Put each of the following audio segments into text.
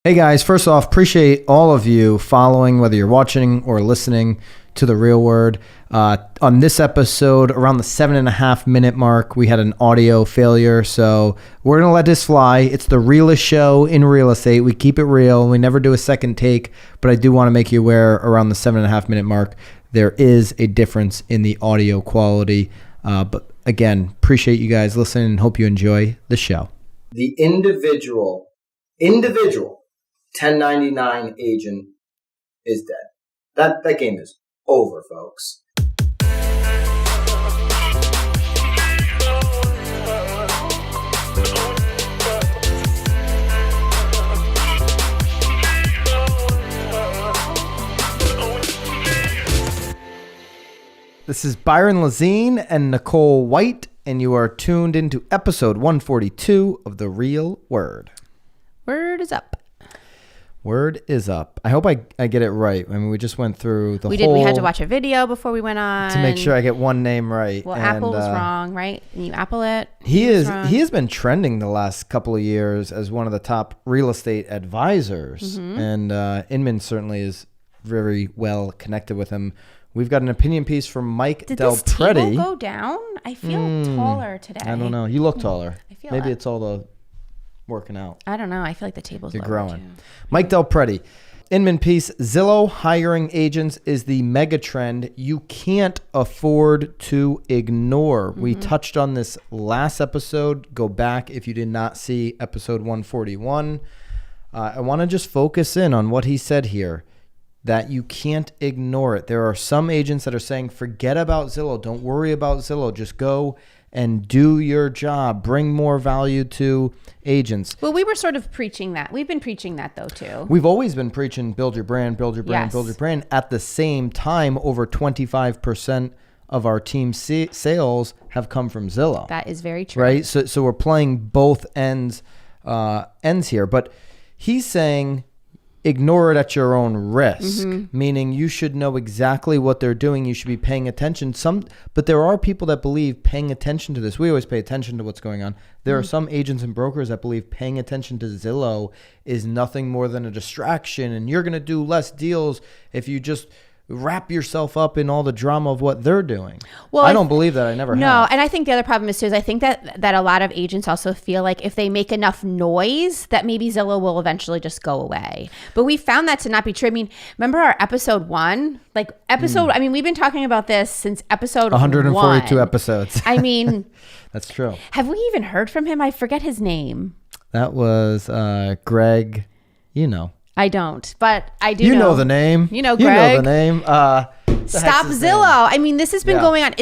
Hey guys, first off, appreciate all of you following, whether you're watching or listening to The Real Word. On this episode, around the 7.5 minute mark, we had an audio failure, so we're going to let this fly. It's the realest show in real estate. We keep it real. We never do a second take, but I do want to make you aware around the 7.5 minute mark, there is a difference in the audio quality. But again, appreciate you guys listening and hope you enjoy the show. The individual 1099 agent is dead. That game is over, folks. This is Byron and Nicole White, and you are tuned into episode 142 of The Real Word. Word is up. Word is up. I hope I get it right. I mean, we just went through the whole... We had to watch a video before we went on. To make sure I get one name right. Well, Apple was wrong, right? And you Apple it. He has been trending the last couple of years as one of the top real estate advisors. Mm-hmm. And Inman certainly is very well connected with him. We've got an opinion piece from Mike Del Preti. Did this table go down? I feel taller today. I don't know. You look taller. I feel Maybe it's all the working out. I don't know. I feel like the table's You're lower growing. Too. Mike Del Preti. Inman piece. Zillow hiring agents is the mega trend you can't afford to ignore. Mm-hmm. We touched on this last episode. Go back if you did not see episode 141. I want to just focus in on what he said here, that you can't ignore it. There are some agents that are saying, forget about Zillow. Don't worry about Zillow. Just go and do your job. Bring more value to agents. Well, we were sort of preaching that. We've been preaching that though too. We've always been preaching build your brand, build your brand, yes. build your brand. At the same time, over 25% of our team sales have come from Zillow. That is very true. Right? So we're playing both ends here. But he's saying ignore it at your own risk, meaning you should know exactly what they're doing. You should be paying attention. But there are people that believe paying attention to this. We always pay attention to what's going on. There are some agents and brokers that believe paying attention to Zillow is nothing more than a distraction, and you're going to do less deals if you just wrap yourself up in all the drama of what they're doing. Well, I don't believe that. I never have. No, and I think the other problem is too, I think that a lot of agents also feel like if they make enough noise that maybe Zillow will eventually just go away. But we found that to not be true. I mean, remember our episode 1? I mean, we've been talking about this since episode 142 episodes. I mean, that's true. Have we even heard from him? I forget his name. That was Greg, I don't, but I do know. You know the name. You know Greg. You know the name. Stop Zillow. I mean, this has been going on.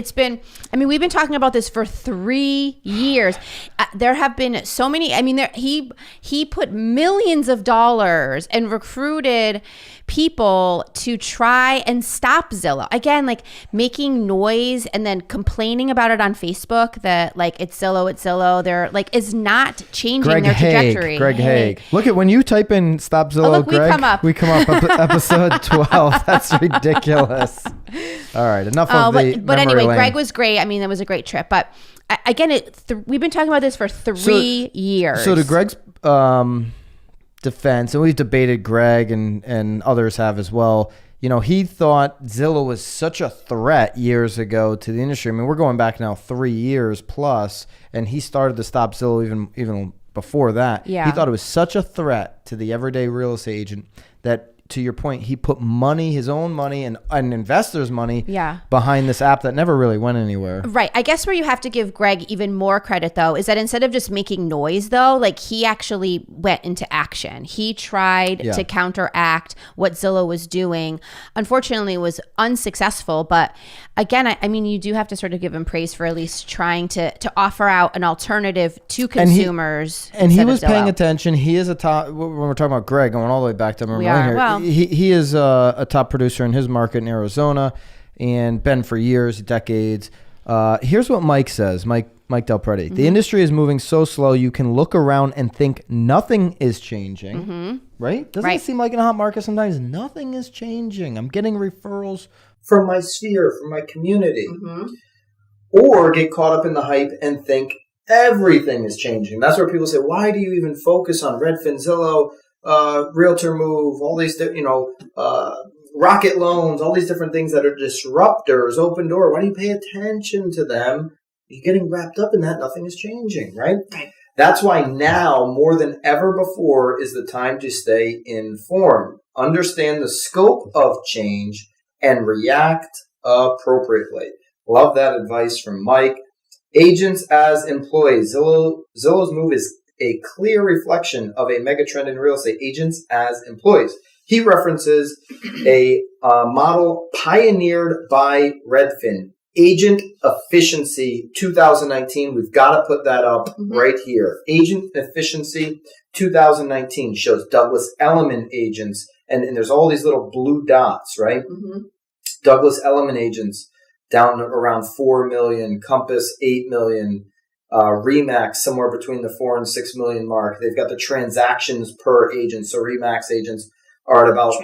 We've been talking about this for 3 years. There have been so many. I mean, he put millions of dollars and recruited people to try and stop Zillow. Again, making noise and then complaining about it on Facebook that it's Zillow. They're is not changing their trajectory. Greg Hague. Look at when you type in stop Zillow, look, Greg. We come up episode 12. That's ridiculous. All right, enough of the But anyway, lane. Greg was great. I mean, that was a great trip. But again, we've been talking about this for 3 years. So to Greg's defense, and we've debated Greg and others have as well, he thought Zillow was such a threat years ago to the industry. I mean, we're going back now 3 years plus, and he started to stop Zillow even before that. Yeah. He thought it was such a threat to the everyday real estate agent that, to your point, he put his own money and investors' money behind this app that never really went anywhere. Right. I guess where you have to give Greg even more credit, though, is that instead of just making noise, though, he actually went into action. He tried to counteract what Zillow was doing. Unfortunately, it was unsuccessful. But again, I mean, you do have to sort of give him praise for at least trying to offer out an alternative to consumers. And he was paying attention. He is a top, when we're talking about Greg, going all the way back to here. He is a top producer in his market in Arizona and been for years, decades. Here's what Mike says, Mike Del Preti. Mm-hmm. The industry is moving so slow you can look around and think nothing is changing, right? Doesn't it seem like in a hot market sometimes nothing is changing? I'm getting referrals from my sphere, from my community. Mm-hmm. Or get caught up in the hype and think everything is changing. That's where people say, why do you even focus on Redfin, Zillow? Realtor Move, all these, Rocket Loans, all these different things that are disruptors, Open Door. Why do you pay attention to them? You're getting wrapped up in that. Nothing is changing, right? Right. That's why now, more than ever before, is the time to stay informed, understand the scope of change, and react appropriately. Love that advice from Mike. Agents as employees. Zillow's move is a clear reflection of a megatrend in real estate. Agents as employees. He references a model pioneered by Redfin. Agent Efficiency 2019. We've got to put that up right here. Agent Efficiency 2019 shows Douglas Elliman agents. And there's all these little blue dots, right? Mm-hmm. Douglas Elliman agents down around 4 million. Compass, 8 million. Remax, somewhere between the 4 and 6 million mark. They've got the transactions per agent. So Remax agents are at about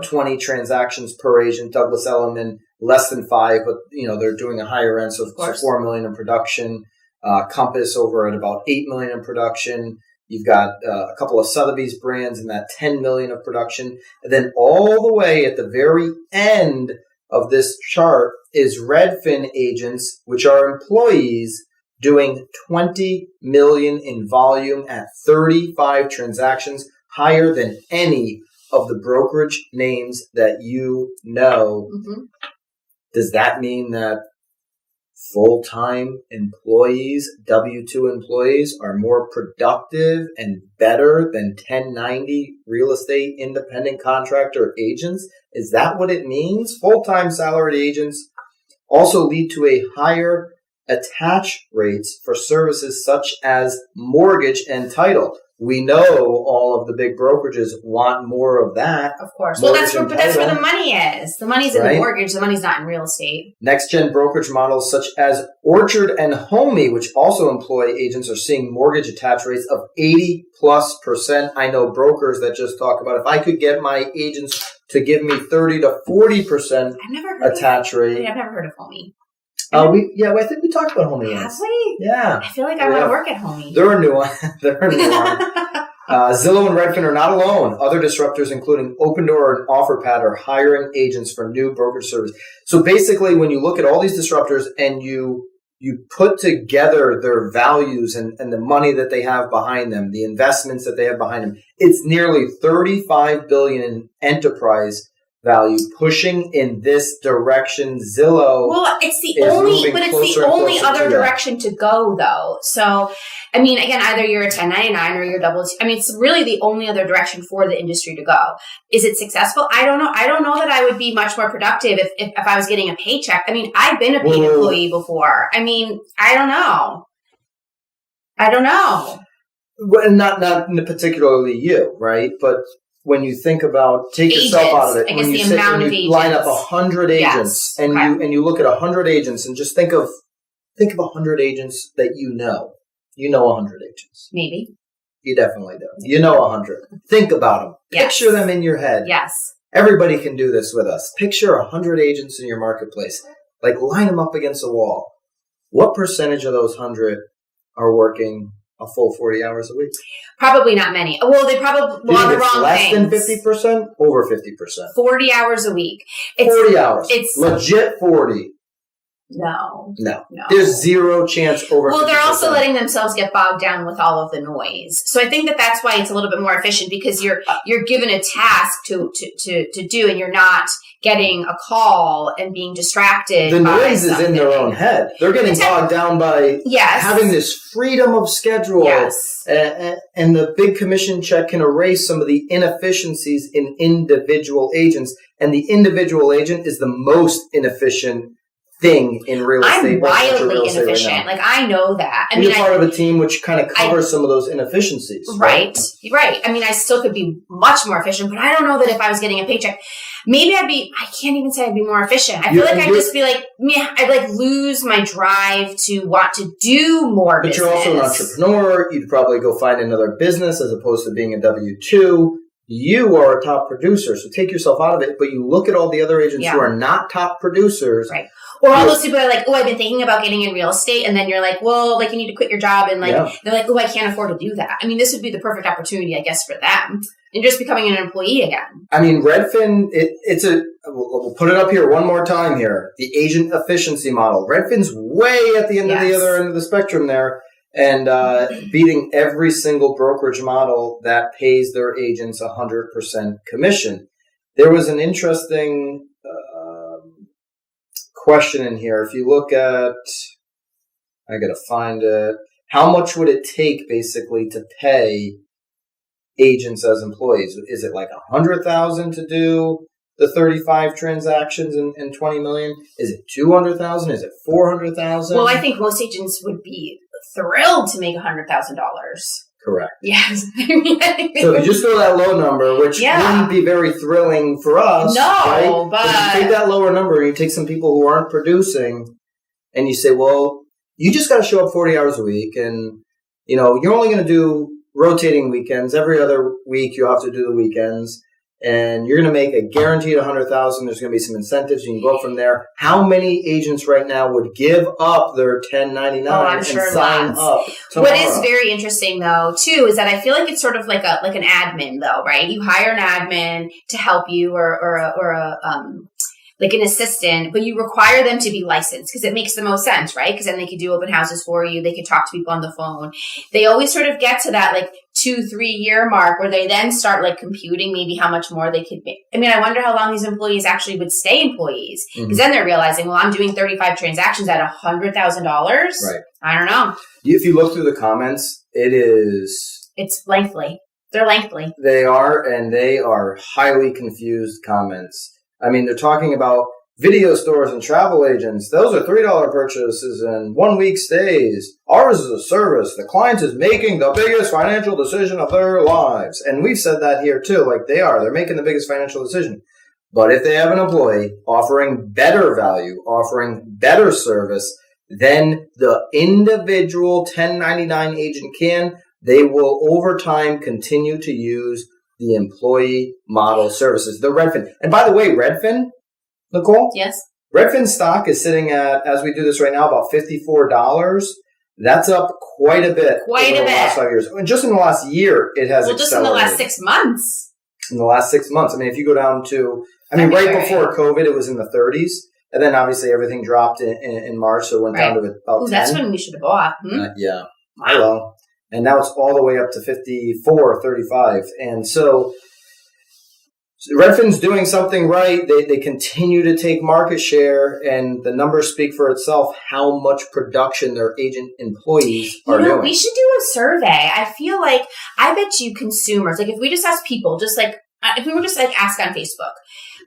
20 transactions per agent. Douglas Elliman, less than 5, but they're doing a higher end, so 4 million in production. Compass over at about 8 million in production. You've got a couple of Sotheby's brands in that 10 million of production. And then all the way at the very end of this chart is Redfin agents, which are employees, doing 20 million in volume at 35 transactions, higher than any of the brokerage names that you know. Mm-hmm. Does that mean that full-time employees, W-2 employees, are more productive and better than 1090 real estate independent contractor agents? Is that what it means? Full-time salaried agents also lead to a higher attach rates for services such as mortgage and title. We know all of the big brokerages want more of that. Of course. Well, that's where the money is. The money's in the mortgage. The money's not in real estate. Next gen brokerage models such as Orchard and Homey, which also employ agents, are seeing mortgage attach rates of 80+%. I know brokers that just talk about, if I could get my agents to give me 30 to 40% attach rate. I've never heard of Homey. I think we talked about Homey once. Have we? Yeah. I feel like I want to work at Homey. They're a new one. Zillow and Redfin are not alone. Other disruptors, including Open Door and OfferPad, are hiring agents for new brokerage service. So basically, when you look at all these disruptors and you put together their values and the money that they have behind them, the investments that they have behind them, it's nearly $35 billion in enterprise value pushing in this direction. Zillow. Well, it's the only other direction to go, though. So, I mean, again, either you're a 1099 or you're W-2. I mean, it's really the only other direction for the industry to go. Is it successful? I don't know. I don't know that I would be much more productive if I was getting a paycheck. I mean, I've been a paid employee before. I mean, I don't know. Well, not particularly you, right? But when you think about, take agents, yourself out of it, when you line up 100 agents, and you look at 100 agents, and just think of 100 agents that you know. You know 100 agents. Maybe. You definitely do. You know 100. Think about them. Yes. Picture them in your head. Yes. Everybody can do this with us. Picture 100 agents in your marketplace. Like, line them up against a wall. What percentage of those 100 are working a full 40 hours a week? Probably not many. Well, they probably want the wrong less things. Than 50%? Over 50%. 40 hours a week. 40 hours. It's legit 40. No. There's zero chance over 50%. Well, they're also letting themselves get bogged down with all of the noise. So I think that's why it's a little bit more efficient, because you're given a task to do, and you're not getting a call and being distracted. The noise is in their own head. They're getting bogged down by having this freedom of schedule. Yes. And the big commission check can erase some of the inefficiencies in individual agents. And the individual agent is the most inefficient thing in real estate. I'm wildly inefficient. Like, I know that. You're part of a team which kind of covers some of those inefficiencies. Right. I mean, I still could be much more efficient, but I don't know that if I was getting a paycheck, maybe I can't even say I'd be more efficient. I feel like I'd just be like, I'd lose my drive to want to do more business. But you're also an entrepreneur. You'd probably go find another business as opposed to being a W-2. You are a top producer, so take yourself out of it. But you look at all the other agents who are not top producers. Right. Or all those people are like, oh, I've been thinking about getting in real estate. And then you're like, well, like you need to quit your job. And like, they're like, oh, I can't afford to do that. I mean, this would be the perfect opportunity, I guess, for them. And just becoming an employee again. I mean, Redfin, we'll put it up here one more time here. The agent efficiency model. Redfin's way at the end of the other end of the spectrum there. And beating every single brokerage model that pays their agents 100% commission. There was an interesting question in here. If you look at, I got to find it. How much would it take basically to pay agents as employees? Is it like $100,000 to do the 35 transactions and 20 million? Is it 200,000? Is it 400,000? Well, I think most agents would be thrilled to make $100,000. Correct. Yes. So if you just go that low number, which wouldn't be very thrilling for us, right? But if you take that lower number and you take some people who aren't producing and you say, well, you just got to show up 40 hours a week and, you know, you're only going to do rotating weekends. Every other week you have to do the weekends. And you're going to make a guaranteed $100,000. There's going to be some incentives. You can go from there. How many agents right now would give up their 1099 and sign up tomorrow? What is very interesting, though, too, is that I feel like it's sort of like an admin, though, right? You hire an admin to help you, or like an assistant, but you require them to be licensed because it makes the most sense, right? Because then they could do open houses for you. They could talk to people on the phone. They always sort of get to that like 2-3 year mark where they then start like computing maybe how much more they could make. I mean, I wonder how long these employees actually would stay employees because then they're realizing, well, I'm doing 35 transactions at $100,000. Right. I don't know. If you look through the comments, it's lengthy. They're lengthy. They are, and they are highly confused comments. I mean, they're talking about video stores and travel agents. Those are $3 purchases and 1 week stays. Ours is a service. The client is making the biggest financial decision of their lives. And we've said that here too. Like they're making the biggest financial decision. But if they have an employee offering better value, offering better service than the individual 1099 agent can, they will over time continue to use the employee model services, the Redfin. And by the way, Redfin, Nicole? Yes. Redfin stock is sitting at, as we do this right now, about $54. That's up quite a bit. Over the last 5 years. And just in the last year, it has accelerated. Just in the last 6 months. In the last 6 months. I mean, if you go down to, right before COVID, it was in the 30s. And then obviously everything dropped in March, so it went down to about 10. That's when we should have bought. Yeah. Wow. Well, and now it's all the way up to 54, 35. And so Redfin's doing something right. They continue to take market share, and the numbers speak for itself how much production their agent employees are doing. We should do a survey. I feel like, I bet you consumers, like if we just ask people, just like, if we were just like ask on Facebook,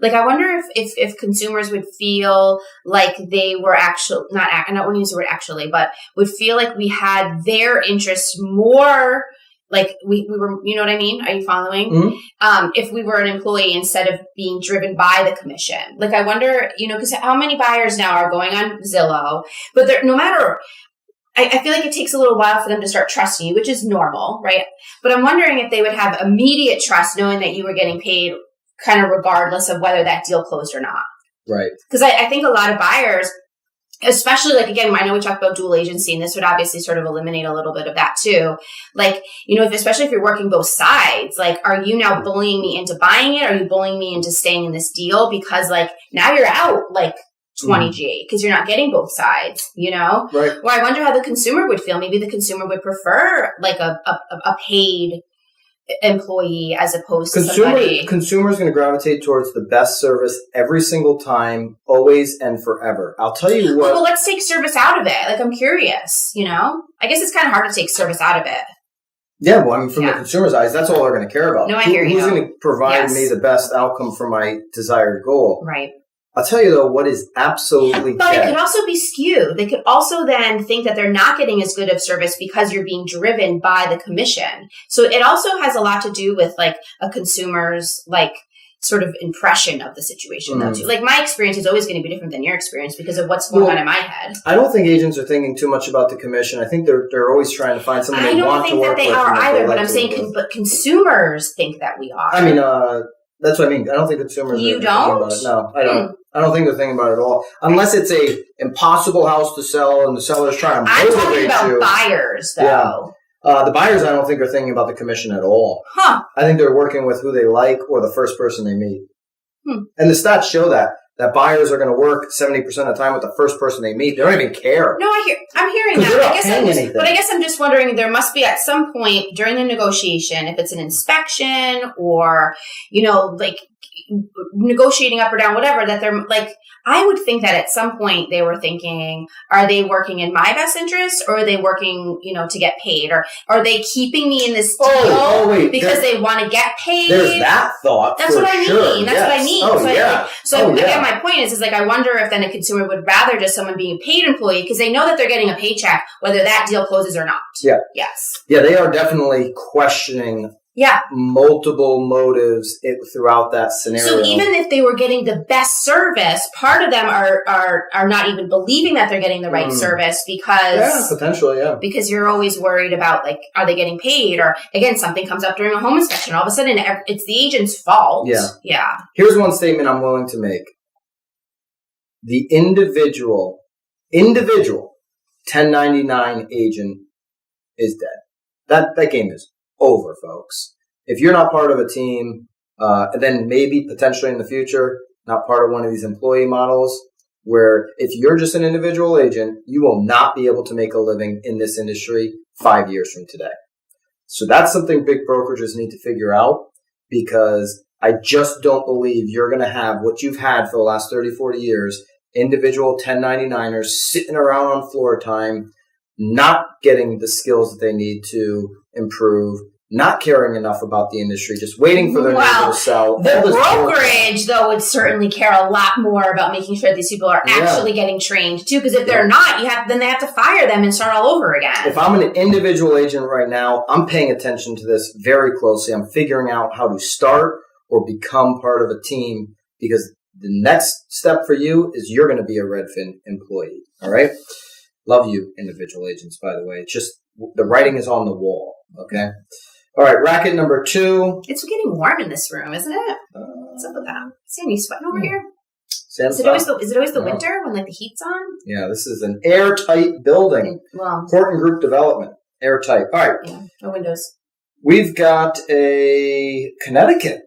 like I wonder if consumers would feel like they were actually, I don't want to use the word actually, but would feel like we had their interests more, like we were, you know what I mean? Are you following? Mm-hmm. If we were an employee instead of being driven by the commission. Like I wonder, because how many buyers now are going on Zillow, but no matter, I feel like it takes a little while for them to start trusting you, which is normal, right? But I'm wondering if they would have immediate trust knowing that you were getting paid kind of regardless of whether that deal closed or not. Right. Because I think a lot of buyers, especially like, again, I know we talked about dual agency and this would obviously sort of eliminate a little bit of that too. Like, especially if you're working both sides, like, are you now bullying me into buying it? Are you bullying me into staying in this deal? Because like now you're out like 20G because you're not getting both sides, Right. Well, I wonder how the consumer would feel. Maybe the consumer would prefer like a paid employee as opposed to somebody. Consumers going to gravitate towards the best service every single time, always and forever. I'll tell you what. Well, let's take service out of it. Like, I'm curious, I guess it's kind of hard to take service out of it. Yeah, well, from the consumer's eyes, that's all they're going to care about. No, I hear you. Who's going to provide me the best outcome for my desired goal? Right. I'll tell you, though, what is absolutely But it could also be skewed. They could also then think that they're not getting as good of service because you're being driven by the commission. So it also has a lot to do with, like, a consumer's, like, sort of impression of the situation though too. Like my experience is always going to be different than your experience because of what's going on in my head. I don't think agents are thinking too much about the commission. I think they're always trying to find someone they want to work with. I don't think that they are either, but I'm saying but consumers think that we are. I mean, that's what I mean. I don't think consumers are thinking about it. No, I don't. I don't think they're thinking about it at all. Unless it's a impossible house to sell and the seller's trying to motivate you. I'm talking about buyers though. Yeah. The buyers, I don't think, are thinking about the commission at all. Huh. I think they're working with who they like or the first person they meet. And the stats show that buyers are going to work 70% of the time with the first person they meet. They don't even care. No, I'm hearing that. But I guess I'm just wondering, there must be at some point during the negotiation, if it's an inspection or, like negotiating up or down, whatever, that they're like, I would think that at some point they were thinking, are they working in my best interest or are they working, to get paid? Or are they keeping me in this deal because they want to get paid? There's that thought. That's what I mean. That's what I mean. So again, my point is like, I wonder if then a consumer would rather just someone being a paid employee because they know that they're getting a paycheck, whether that deal closes or not. Yeah. Yes. Yeah, they are definitely questioning multiple motives throughout that scenario. So even if they were getting the best service, part of them are not even believing that they're getting the right service because potentially, because you're always worried about like, are they getting paid? Or again, something comes up during a home inspection. All of a sudden, it's the agent's fault. Yeah. Here's one statement I'm willing to make: the individual 1099 agent is dead. That game is over, folks. If you're not part of a team, then maybe potentially in the future, not part of one of these employee models, where if you're just an individual agent, you will not be able to make a living in this industry 5 years from today. So that's something big brokerages need to figure out, because I just don't believe you're going to have what you've had for the last 30, 40 years, individual 1099ers sitting around on floor time, not getting the skills that they need to improve, not caring enough about the industry, just waiting for their neighbor to sell. The brokerage, though, would certainly care a lot more about making sure these people are actually getting trained, too, because if they're not, then they have to fire them and start all over again. If I'm an individual agent right now, I'm paying attention to this very closely. I'm figuring out how to start or become part of a team, because the next step for you is you're going to be a Redfin employee, all right? Love you, individual agents, by the way. It's just the writing is on the wall, okay? All right, racket number 2. It's getting warm in this room, isn't it? What's up with that? Sam, you sweating over here? Is it always the winter when like the heat's on? Yeah, this is an airtight building. Important group development, airtight. All right. Yeah, no windows. We've got a Connecticut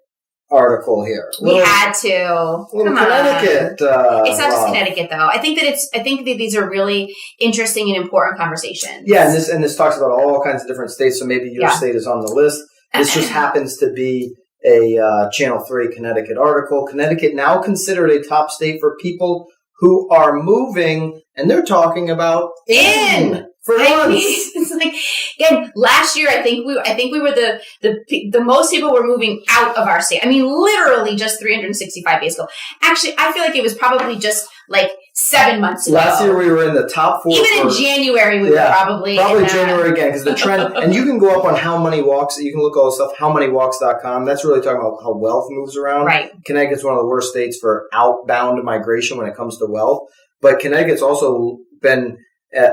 article here. We had to. Come on. Connecticut. It's not just Connecticut, though. I think that these are really interesting and important conversations. Yeah, and this talks about all kinds of different states. So maybe your state is on the list. This just happens to be a Channel 3 Connecticut article. Connecticut now considered a top state for people who are moving, and they're talking about in. For once. It's like, again, last year, I think we were the most people were moving out of our state. I mean, literally just 365 days ago. Actually, I feel like it was probably just like 7 months ago. Last year, we were in the top 4. Even in January, we were probably January again, because the trend, and you can go up on how many walks, you can look all this stuff, howmanywalks.com. That's really talking about how wealth moves around. Right. Connecticut's one of the worst states for outbound migration when it comes to wealth. But Connecticut's also been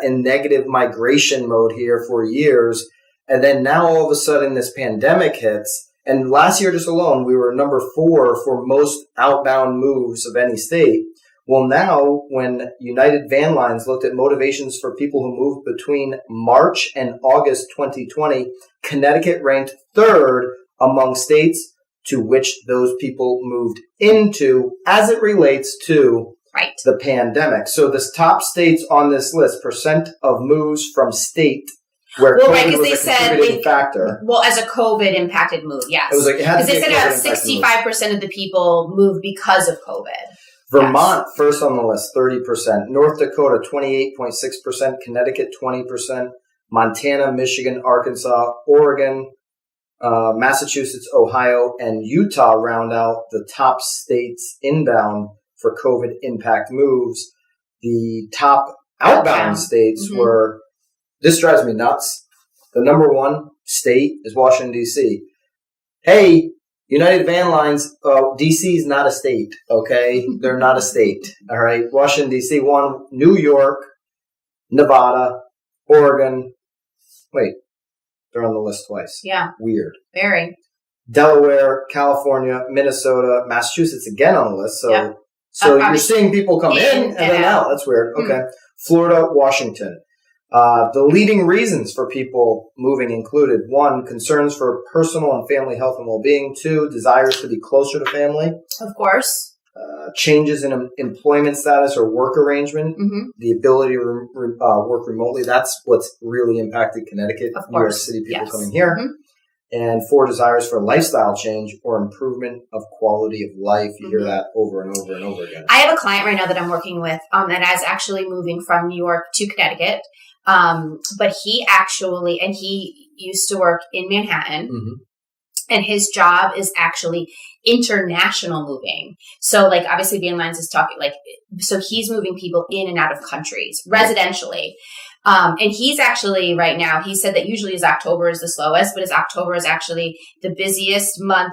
in negative migration mode here for years. And then now all of a sudden this pandemic hits. And last year just alone, we were number 4 for most outbound moves of any state. Well, now when United Van Lines looked at motivations for people who moved between March and August 2020, Connecticut ranked 3rd among states to which those people moved into as it relates to the pandemic. So the top states on this list, percent of moves from state where COVID was a contributing factor. Well, as a COVID impacted move, yes. It was like, because they said about 65% of the people moved because of COVID. Vermont, first on the list, 30%. North Dakota, 28.6%. Connecticut, 20%. Montana, Michigan, Arkansas, Oregon, Massachusetts, Ohio, and Utah round out the top states inbound for COVID impact moves. The top outbound states were, this drives me nuts. The number 1 state is Washington, D.C. Hey, United Van Lines, DC is not a state, okay? They're not a state, all right? Washington, D.C., 1, New York, Nevada, Oregon. Wait, they're on the list twice. Yeah. Weird. Very. Delaware, California, Minnesota, Massachusetts again on the list. So, Yep. you're seeing people come in and then out. That's weird. Okay. Florida, Washington. The leading reasons for people moving included 1, concerns for personal and family health and well-being. 2, desires to be closer to family. Of course. Changes in employment status or work arrangement. The ability to work remotely. That's what's really impacted Connecticut. Of course. New York City people coming here. And 4, desires for lifestyle change or improvement of quality of life. You hear that over and over and over again. I have a client right now that I'm working with that is actually moving from New York to Connecticut. But he used to work in Manhattan, and his job is actually international moving. So like obviously Van Lines is talking so he's moving people in and out of countries residentially. And he's actually right now, he said that usually his October is the slowest, but his October is actually the busiest month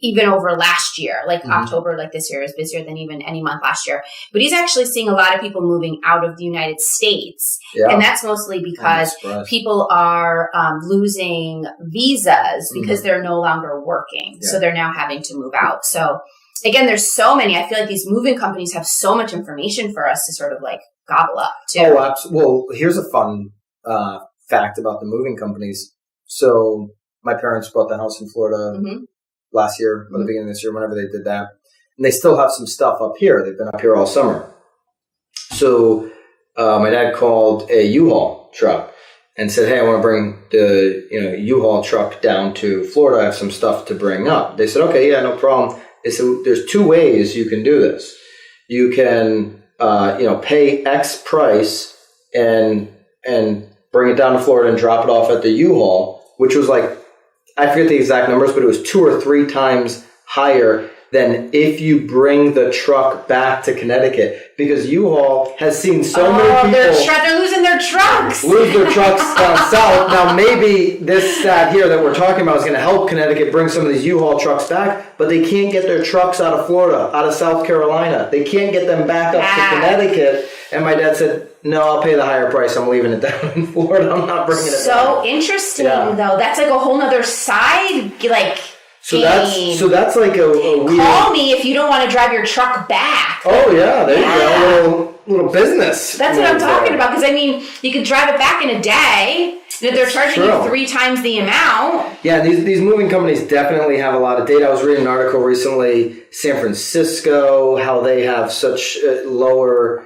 even over last year. Like October, like this year, is busier than even any month last year. But he's actually seeing a lot of people moving out of the United States. Yeah. And that's mostly because people are losing visas because they're no longer working. Yeah. So they're now having to move out. So again, there's so many. I feel like these moving companies have so much information for us to sort of like gobble up too. Oh, absolutely. Well, here's a fun fact about the moving companies. So my parents bought the house in Florida last year, or the beginning of this year, whenever they did that. And they still have some stuff up here. They've been up here all summer. So my dad called a U-Haul truck and said, hey, I want to bring the U-Haul truck down to Florida. I have some stuff to bring up. They said, okay, yeah, no problem. They said, there's 2 ways you can do this. You can, pay X price and bring it down to Florida and drop it off at the U-Haul, which was like, I forget the exact numbers, but it was 2 or 3 times higher than if you bring the truck back to Connecticut, because U-Haul has seen so many people they're losing their trucks. Lose their trucks down south. Now, maybe this stat here that we're talking about is going to help Connecticut bring some of these U-Haul trucks back, but they can't get their trucks out of Florida, out of South Carolina. They can't get them back up to Connecticut. And my dad said, no, I'll pay the higher price. I'm leaving it down in Florida. I'm not bringing it back. So interesting, though. That's like a whole nother side, So that's like a weird... Call me if you don't want to drive your truck back. Oh, yeah. There you go. Little business. That's what I'm talking about. Because, you could drive it back in a day. And if they're charging you 3 times the amount. Yeah, these moving companies definitely have a lot of data. I was reading an article recently, San Francisco, how they have such lower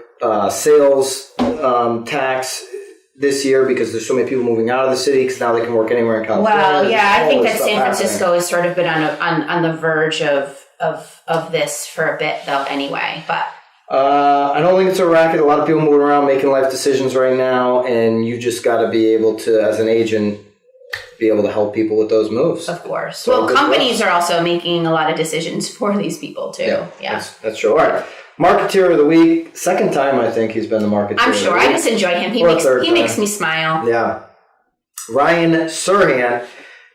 sales tax this year because there's so many people moving out of the city because now they can work anywhere in California. Well, yeah, I think that San Francisco has sort of been on the verge of this for a bit though anyway, but I don't think it's a racket. A lot of people moving around making life decisions right now, and you just got to be able to, as an agent, be able to help people with those moves. Of course. So well, companies are also making a lot of decisions for these people too. Yeah. That's true. All right. Marketeer of the week. Second time I think he's been the Marketeer. I'm sure. I just enjoy him. He makes me smile. Yeah. Ryan Serhant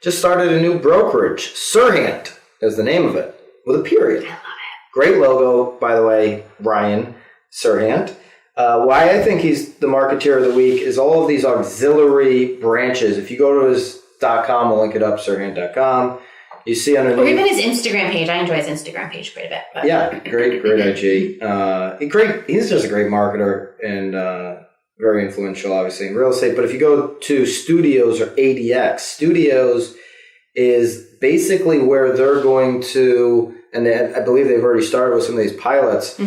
just started a new brokerage. Serhant is the name of it, with a period. I love it. Great logo, by the way, Ryan Serhant. Why I think he's the Marketeer of the week is all of these auxiliary branches. If you go to his .com, we'll link it up, serhant.com. You see underneath. Or even his Instagram page. I enjoy his Instagram page quite a bit. But. Yeah, great IG. He's just a great marketer and very influential, obviously, in real estate. But if you go to Studios or ADX, Studios is basically where they're going to, and I believe they've already started with some of these pilots, be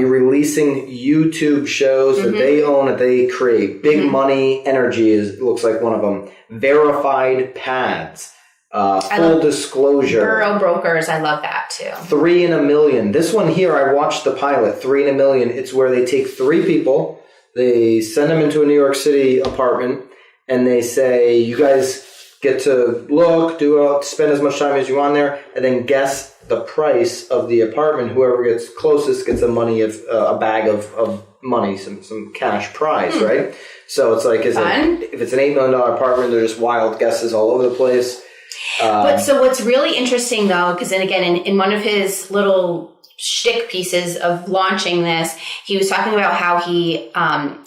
releasing YouTube shows that they own, that they create. Big Money Energy looks like one of them. Verified Pads. Full disclosure. Borough Brokers, I love that too. 3 in a Million. This one here, I watched the pilot, 3 in a Million. It's where they take 3 people, they send them into a New York City apartment, and they say, you guys get to look, spend as much time as you want there, and then guess the price of the apartment. Whoever gets closest gets a bag of money, some cash prize, right? So it's like, if it's an $8 million apartment, they're just wild guesses all over the place. But so what's really interesting though, because then again, in one of his little shtick pieces of launching this, he was talking about how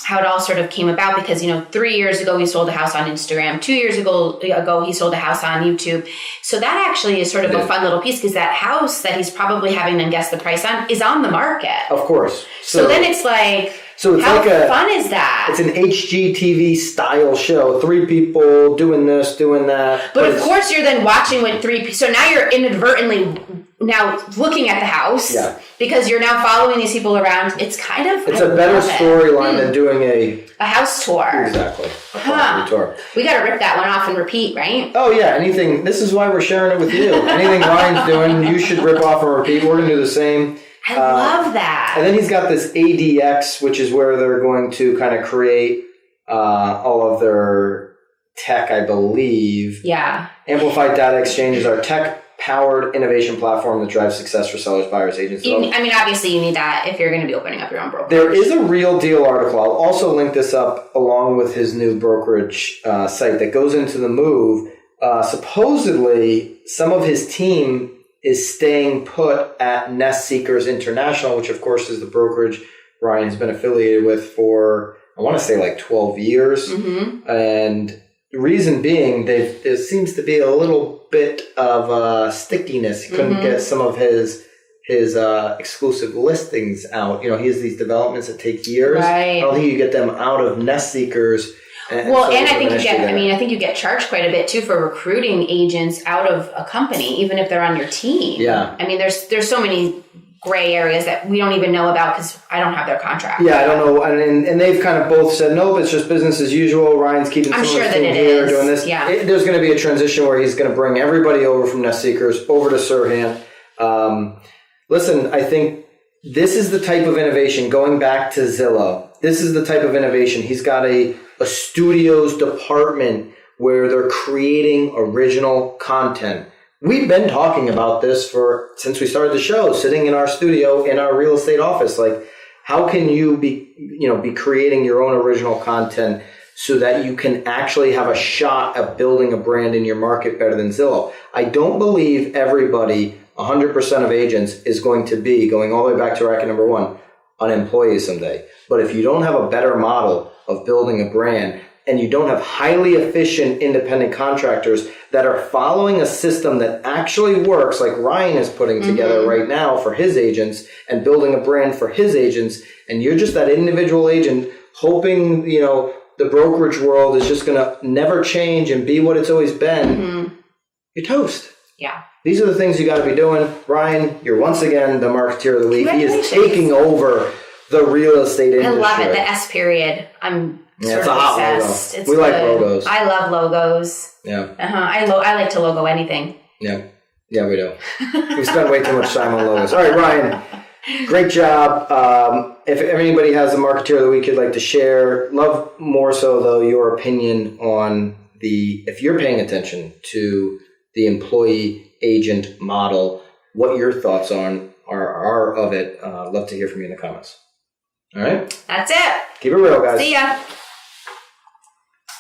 how it all sort of came about because, 3 years ago he sold a house on Instagram. 2 years ago he sold a house on YouTube. So that actually is sort of a fun little piece because that house that he's probably having them guess the price on is on the market. Of course. So then it's like, so it's how like fun is that? It's an HGTV style show. 3 people doing this, doing that. But of course you're then watching with 3 people. So now you're inadvertently now looking at the house because you're now following these people around. It's kind of... It's a better storyline than doing a house tour. Exactly. A property tour. We got to rip that one off and repeat, right? Oh, yeah. Anything... This is why we're sharing it with you. Anything Ryan's doing, you should rip off and repeat. We're going to do the same. I love that. And then he's got this ADX, which is where they're going to kind of create all of their tech, I believe. Yeah. Amplified Data Exchange is our tech-powered innovation platform that drives success for sellers, buyers, agents. Obviously you need that if you're going to be opening up your own brokerage. There is a Real Deal article. I'll also link this up along with his new brokerage site that goes into the move. Supposedly, some of his team is staying put at Nest Seekers International, which of course is the brokerage Ryan's been affiliated with for, I want to say like 12 years. Mm-hmm. And the reason being, there seems to be a little bit of stickiness. He couldn't get some of his exclusive listings out. He has these developments that take years. Right. I don't think you get them out of Nest Seekers. I think you get charged quite a bit too for recruiting agents out of a company, even if they're on your team. Yeah. There's so many gray areas that we don't even know about because I don't have their contract. Yeah, I don't know. And they've kind of both said, nope, it's just business as usual. Ryan's keeping some of his team here doing this. Yeah. There's going to be a transition where he's going to bring everybody over from Nest Seekers over to Serhant. Listen, I think this is the type of innovation, going back to Zillow, this is the type of innovation. He's got a studios department where they're creating original content. We've been talking about this since we started the show, sitting in our studio in our real estate office. Like, how can you be creating your own original content so that you can actually have a shot at building a brand in your market better than Zillow? I don't believe everybody, 100% of agents, is going to be going all the way back to racket number 1, an employee someday. But if you don't have a better model of building a brand, and you don't have highly efficient independent contractors that are following a system that actually works, like Ryan is putting together right now for his agents and building a brand for his agents, and you're just that individual agent hoping, the brokerage world is just going to never change and be what it's always been, you're toast. Yeah. These are the things you got to be doing. Ryan, you're once again the Marketeer of the Week. He is taking over the real estate industry. I love it. The S period. It's a hot obsessed. logo. We like logos. I love logos. Yeah. I like to logo anything. Yeah. Yeah, we do. We spend way too much time on logos. All right, Ryan, great job. If anybody has a Marketeer of the Week you'd like to share, love more so, though, your opinion on if you're paying attention to the employee agent model, what your thoughts are of it. Love to hear from you in the comments. All right? That's it. Keep it real, guys. See ya.